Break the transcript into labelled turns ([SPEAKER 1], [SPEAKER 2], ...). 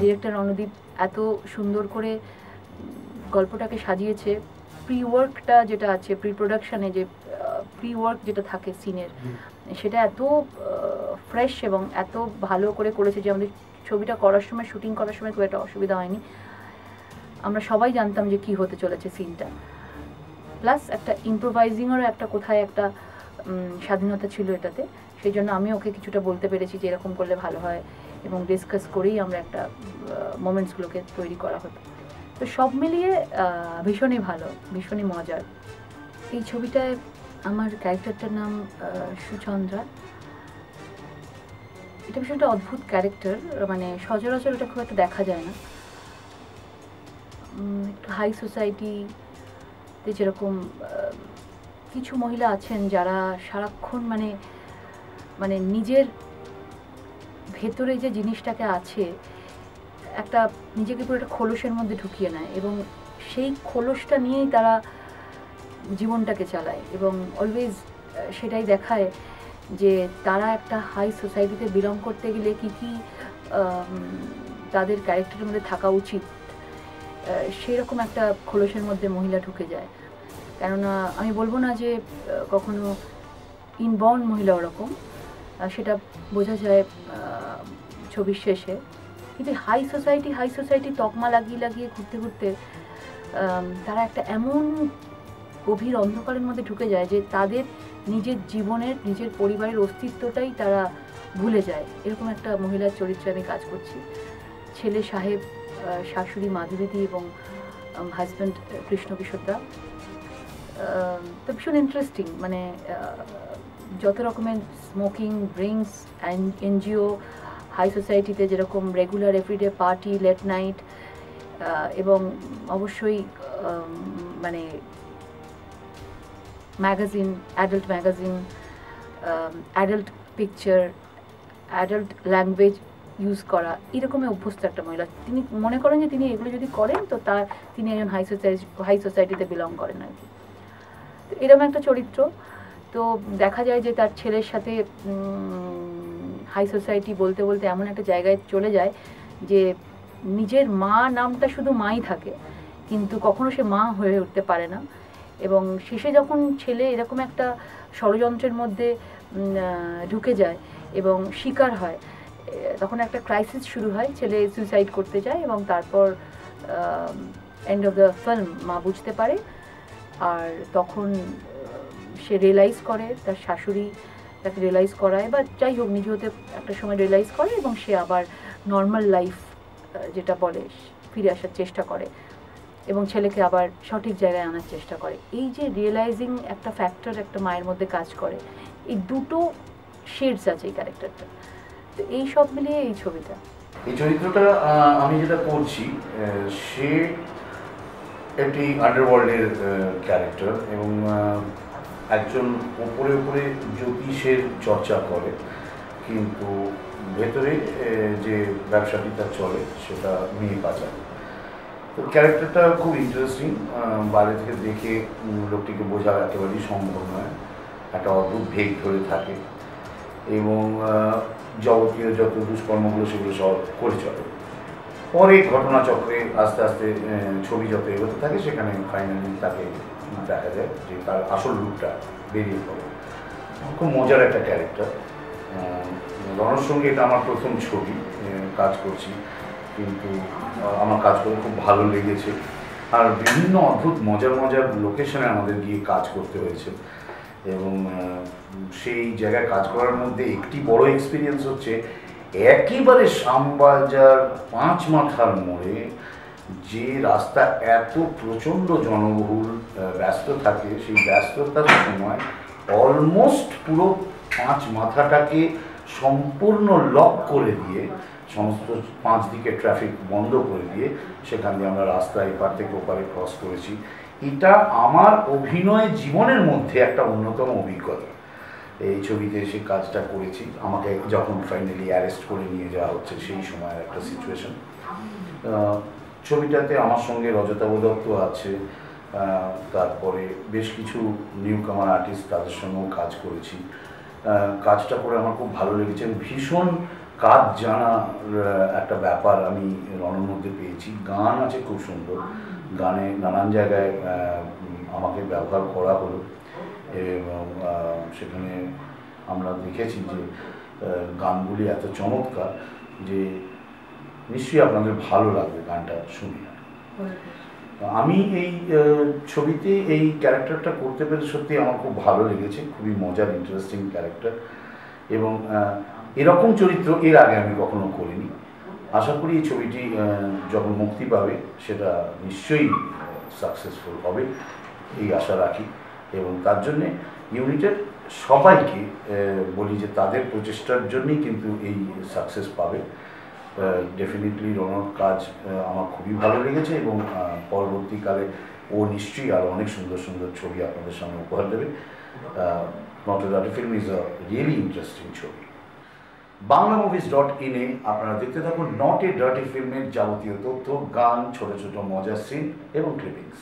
[SPEAKER 1] Director Randeep এত সুন্দর করে গল্পটাকে সাজিয়েছে। প্রি ওয়ার্কটা যেটা আছে, প্রি প্রোডাকশানে যে প্রি ওয়ার্ক যেটা থাকে সিনের, সেটা এত ফ্রেশ এবং এত ভালো করে করেছে যে আমাদের ছবিটা করার সময়, শুটিং করার সময় খুব একটা অসুবিধা হয়নি। আমরা সবাই জানতাম যে কী হতে চলেছে সিনটা। প্লাস একটা ইম্প্রোভাইজিংয়েরও একটা কোথায় একটা স্বাধীনতা ছিল এটাতে। সেই জন্য আমি ওকে কিছুটা বলতে পেরেছি যে এরকম করলে ভালো হয়, এবং ডিসকাস করেই আমরা একটা মোমেন্টসগুলোকে তৈরি করা হতো। তো সব মিলিয়ে ভীষণই ভালো, ভীষণই মজার। এই ছবিটায় আমার ক্যারেক্টারটার নাম সুচন্দ্রা। এটা ভীষণ একটা অদ্ভুত ক্যারেক্টার, মানে সচরাচর এটা খুব একটা দেখা যায় না। একটু হাই সোসাইটিতে যেরকম কিছু মহিলা আছেন যারা সারাক্ষণ মানে নিজের ভেতরে যে জিনিসটাকে আছে একটা নিজেকে পুরো একটা খোলসের মধ্যে ঢুকিয়ে নেয়, এবং সেই খোলসটা নিয়েই তারা জীবনটাকে চালায়, এবং অলওয়েজ সেটাই দেখায় যে তারা একটা হাই সোসাইটিতে বিলং করতে গেলে কী কী তাদের ক্যারেক্টারের মধ্যে থাকা উচিত, সেরকম একটা খোলসের মধ্যে মহিলা ঢুকে যায়। কেননা আমি বলবো না যে কখনো ইনবর্ন মহিলা ওরকম, সেটা বোঝা যায় ছবির শেষে। কিন্তু হাই সোসাইটি তকমা লাগিয়ে ঘুরতে ঘুরতে তারা একটা এমন গভীর অন্ধকারের মধ্যে ঢুকে যায় যে তাদের নিজের জীবনের, নিজের পরিবারের অস্তিত্বটাই তারা ভুলে যায়। এরকম একটা মহিলার চরিত্রে আমি কাজ করছি। ছেলে সাহেব, শাশুড়ি মাধুরীদি এবং হাজব্যান্ড কৃষ্ণকিশোর দা। তো ভীষণ ইন্টারেস্টিং, মানে যত রকমের স্মোকিং, ড্রিঙ্কস, এনজিও, হাই সোসাইটিতে যেরকম regular everyday party, late night, এবং অবশ্যই মানে magazine, adult magazine, adult picture, adult language use করা, এরকমই অভ্যস্ত একটা মহিলা। তিনি মনে করেন যে তিনি এগুলো যদি করেন তো তিনি একজন হাই সোসাইটিতে বিলং করেন আর কি। তো এরকম একটা চরিত্র। তো দেখা যায় যে তার ছেলের সাথে হাই সোসাইটি বলতে বলতে এমন একটা জায়গায় চলে যায় যে নিজের মা নামটা শুধু মাই থাকে, কিন্তু কখনো সে মা হয়ে উঠতে পারে না। এবং শেষে যখন ছেলে এরকম একটা ষড়যন্ত্রের মধ্যে ঢুকে যায় এবং শিকার হয়, তখন একটা ক্রাইসিস শুরু হয়। ছেলে সুইসাইড করতে যায় এবং তারপর এন্ড অফ দ্য ফিল্ম মা বুঝতে পারে, আর তখন সে রিয়েলাইজ করে, তার শাশুড়ি তাকে রিয়েলাইজ করায়, বা যাই হোক নিজে হতে একটা সময় রিয়েলাইজ করে, এবং সে আবার নর্মাল লাইফ যেটা বলে ফিরে আসার চেষ্টা করে এবং ছেলেকে আবার সঠিক জায়গায় আনার চেষ্টা করে। এই যে রিয়েলাইজিং একটা ফ্যাক্টর একটা মায়ের মধ্যে কাজ করে, এই দুটো শেডস আছে এই ক্যারেক্টারটা। তো এই সব মিলিয়ে এই ছবিটা,
[SPEAKER 2] এই চরিত্রটা আমি যেটা করছি, সে একটি আন্ডারওয়ার্ল্ডের ক্যারেক্টার, এবং একজন উপরে উপরে জ্যোতিষের চর্চা করে, কিন্তু ভেতরে যে ব্যবসাটি তার চলে সেটা মেয়ে পাচার। তো ক্যারেক্টারটা খুব ইন্টারেস্টিং। বাইরে থেকে দেখে লোকটিকে বোঝা একেবারেই সম্ভব নয়, একটা অদ্ভুত ভেগ ধরে থাকে, এবং যাবতীয় যত দুষ্কর্মগুলো সেগুলো সব করে চলে। পরে ঘটনাচক্রে আস্তে আস্তে ছবি যত এগোতে থাকে সেখানে ফাইনালি তাকে দেখা যায় যে তার আসল রূপটা বেরিয়ে পড়ে। খুব মজার একটা ক্যারেক্টার। রণর সঙ্গে এটা আমার প্রথম ছবি, কাজ করছি, কিন্তু আমার কাজ করে খুব ভালো লেগেছে। আর বিভিন্ন অদ্ভুত মজার লোকেশনে আমাদের গিয়ে কাজ করতে হয়েছে, এবং সেই জায়গায় কাজ করার মধ্যে একটি বড় এক্সপিরিয়েন্স হচ্ছে একেবারে শ্যামবাজার 5 মাথার মোড়ে যে রাস্তা এত প্রচণ্ড জনবহুল ব্যস্ত থাকে, সেই ব্যস্ততার সময় অলমোস্ট পুরো 5 মাথাটাকে সম্পূর্ণ লক করে দিয়ে, সমস্ত 5 দিকে ট্রাফিক বন্ধ করে দিয়ে সেখান দিয়ে আমরা রাস্তা এপার থেকে ওপারে ক্রস করেছি। এটা আমার অভিনয় জীবনের মধ্যে একটা অন্যতম অভিজ্ঞতা। এই ছবিতে এসে কাজটা করেছি, আমাকে যখন ফাইনালি অ্যারেস্ট করে নিয়ে যাওয়া হচ্ছে সেই সময়ের একটা সিচুয়েশন। ছবিটাতে আমার সঙ্গে রজতাভ দত্ত আছে, তারপরে বেশ কিছু নিউ কামার আর্টিস্ট, তাদের সঙ্গেও কাজ করেছি। কাজটা করে আমার খুব ভালো লেগেছে, ভীষণ কাজ জানার একটা ব্যাপার আমি রণের মধ্যে পেয়েছি। গান আছে খুব সুন্দর, গানে নানান জায়গায় আমাকে ব্যবহার করা হলো এবং সেখানে আমরা দেখেছি যে গানগুলি এত চমৎকার যে নিশ্চয়ই আপনাদের ভালো লাগবে গানটা শুনে। আমি এই ছবিতে এই ক্যারেক্টারটা করতে পেরে সত্যি আমার খুব ভালো লেগেছে, খুবই মজার ইন্টারেস্টিং ক্যারেক্টার এবং এরকম চরিত্র এর আগে আমি কখনো করিনি। আশা করি এই ছবিটি যখন মুক্তি পাবে সেটা নিশ্চয়ই সাকসেসফুল হবে এই আশা রাখি এবং তার জন্যে ইউনিটের সবাইকে বলি যে তাদের প্রচেষ্টার জন্যই কিন্তু এই সাকসেস পাবে। ডেফিনেটলি রণর কাজ আমার খুবই ভালো লেগেছে এবং পরবর্তীকালে ও নিশ্চয়ই আরও অনেক সুন্দর সুন্দর ছবি আপনাদের সামনে উপহার দেবে। Not a dirty film is a really interesting ছবি। banglamovies.in-এ আপনারা দেখতে থাকুন নট এ ডার্টি ফিল্মের যাবতীয় তথ্য, গান, ছোট ছোট মজার সিন এবং ক্লিপিংস।